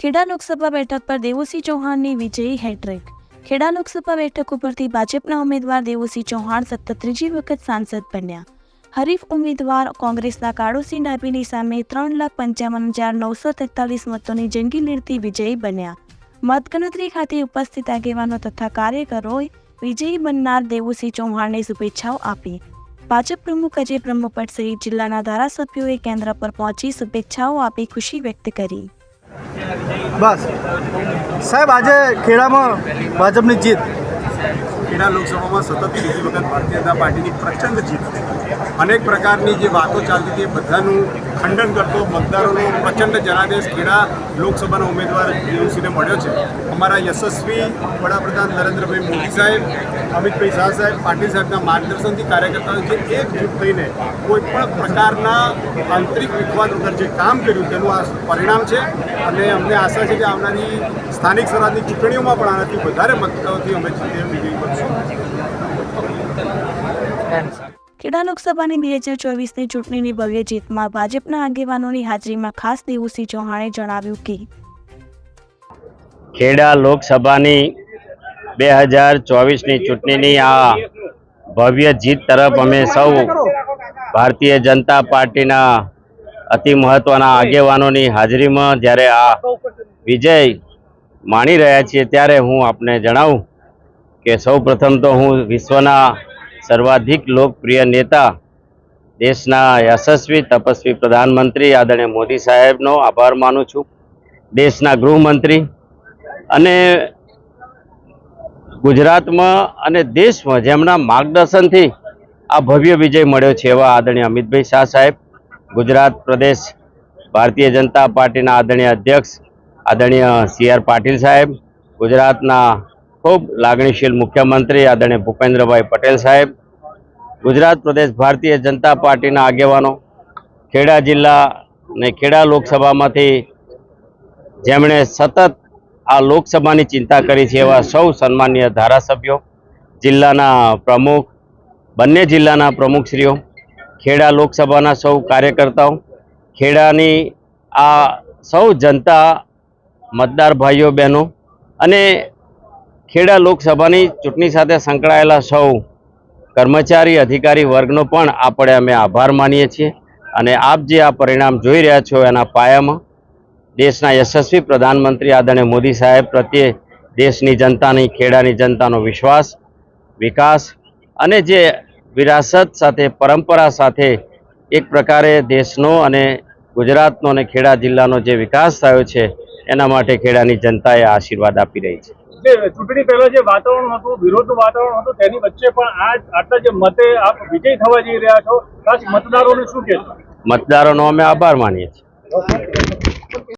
ખેડા લોકસભા બેઠક પર દેવુસિંહ ચૌહાણની વિજયી હેટ્રિક। ખેડા લોકસભા બેઠક ઉપરથી ભાજપના ઉમેદવાર દેવુસિંહ ચૌહાણ સતત ત્રીજી વખત સાંસદ બન્યા। હરીફ ઉમેદવાર કોંગ્રેસના કાળુસિંહ ડાભીની સામે 3,55,943 મતોની જંગી લીડથી વિજયી બન્યા। મતગણતરી ખાતે ઉપસ્થિત આગેવાનો તથા કાર્યકરોએ વિજયી બનનાર દેવુસિંહ ચૌહાણને શુભેચ્છાઓ આપી। ભાજપ પ્રમુખ અજય બ્રહ્મભટ્ટ સહિત જિલ્લાના ધારાસભ્યોએ કેન્દ્ર પર પહોંચી શુભેચ્છાઓ આપી ખુશી વ્યક્ત કરી। બસ સાહેબ, આજે ખેડામાં ભાજપની જીત। ખેડા લોકસભામાં સતત ત્રીજી વખત ભારતીય જનતા પાર્ટીની પ્રચંડ જીત થઈ। અનેક પ્રકારની જે વાતો ચાલતી હતી એ બધાનું ખંડન કરતો મતદારોનો પ્રચંડ જનાદેશ ખેડા લોકસભાના ઉમેદવાર દેવુસિંહને મળ્યો છે। અમારા યશસ્વી વડાપ્રધાન નરેન્દ્રભાઈ મોદી સાહેબ, અમિતભાઈ શાહ સાહેબ, પાટીલ સાહેબના માર્ગદર્શનથી કાર્યકર્તાઓ જે એકજૂટ થઈને કોઈ પણ પ્રકારના આંતરિક વિખવાદ વગર જે કામ કર્યું તેનું આ પરિણામ છે। અને અમને આશા છે કે આવનારી સ્થાનિક સ્વરાજની ચૂંટણીઓમાં પણ આનાથી વધારે મતદારોથી અમે જીતે વિજયી બનશું। ખેડા લોકસભાની 2024ની ચૂંટણીની ભવ્ય જીતમાં ભાજપના આગેવાનોની હાજરીમાં ખાસ દેવુસિંહ ચૌહાણે જણાવ્યું કે ખેડા લોકસભાની 2024ની ચૂંટણીની આ ભવ્ય જીત તરફ અમે સૌ ભારતીય જનતા પાર્ટીના અતિ મહત્વના આગેવાનોની હાજરીમાં જ્યારે આ વિજય માણી રહ્યા છીએ ત્યારે હું આપને જણાવું કે સૌ પ્રથમ તો હું વિશ્વના સર્વાધિક લોકપ્રિય નેતા, દેશના યશસ્વી તપસ્વી પ્રધાનમંત્રી આદરણીય મોદી સાહેબનો આભાર માનું છું। દેશના ગૃહમંત્રી અને ગુજરાતમાં અને દેશમાં જેમના માર્ગદર્શનથી આ ભવ્ય વિજય મળ્યો છે એવા આદરણીય અમિતભાઈ શાહ સાહેબ, ગુજરાત પ્રદેશ ભારતીય જનતા પાર્ટીના આદરણીય અધ્યક્ષ આદરણીય CR પાટીલ સાહેબ, ગુજરાતના ખૂબ લાગણીશીલ મુખ્યમંત્રી આદરણીય ભૂપેન્દ્રભાઈ પટેલ સાહેબ, ગુજરાત પ્રદેશ ભારતીય જનતા પાર્ટીના આગેવાનો, ખેડા જિલ્લા અને ખેડા લોકસભામાંથી જેમણે સતત આ લોકસભાની ચિંતા કરી છે એવા સૌ સન્માનીય ધારાસભ્યો, જિલ્લાના પ્રમુખ, બંને જિલ્લાના પ્રમુખશ્રીઓ, ખેડા લોકસભાના સૌ કાર્યકર્તાઓ, ખેડાની આ સૌ જનતા, મતદાર ભાઈઓ બહેનો અને ખેડા લોકસભાની ચૂંટણી સાથે સંકળાયેલા સૌ કર્મચારી અધિકારી વર્ગનો પણ આપણે અમે આભાર માનીએ છીએ। અને આપ જે આ પરિણામ જોઈ રહ્યા છો એના પાયામાં દેશના યશસ્વી પ્રધાનમંત્રી આદરણીય મોદી સાહેબ પ્રત્યે દેશની જનતાની, ખેડાની જનતાનો વિશ્વાસ, વિકાસ અને જે વિરાસત સાથે, પરંપરા સાથે એક પ્રકારે દેશનો અને ગુજરાતનો અને ખેડા જિલ્લાનો જે વિકાસ થયો છે એના માટે ખેડાની જનતાએ આશીર્વાદ આપી રહી છે। ચૂંટણી પહેલા જે વાતાવરણ હતું, વિરોધનું વાતાવરણ હતું, તેની વચ્ચે પણ આટલા જે મતે આપ વિજય થવા જઈ રહ્યા છો, ખાસ મતદારોને શું કહેશો? મતદારોનો અમે આભાર માનીએ છીએ।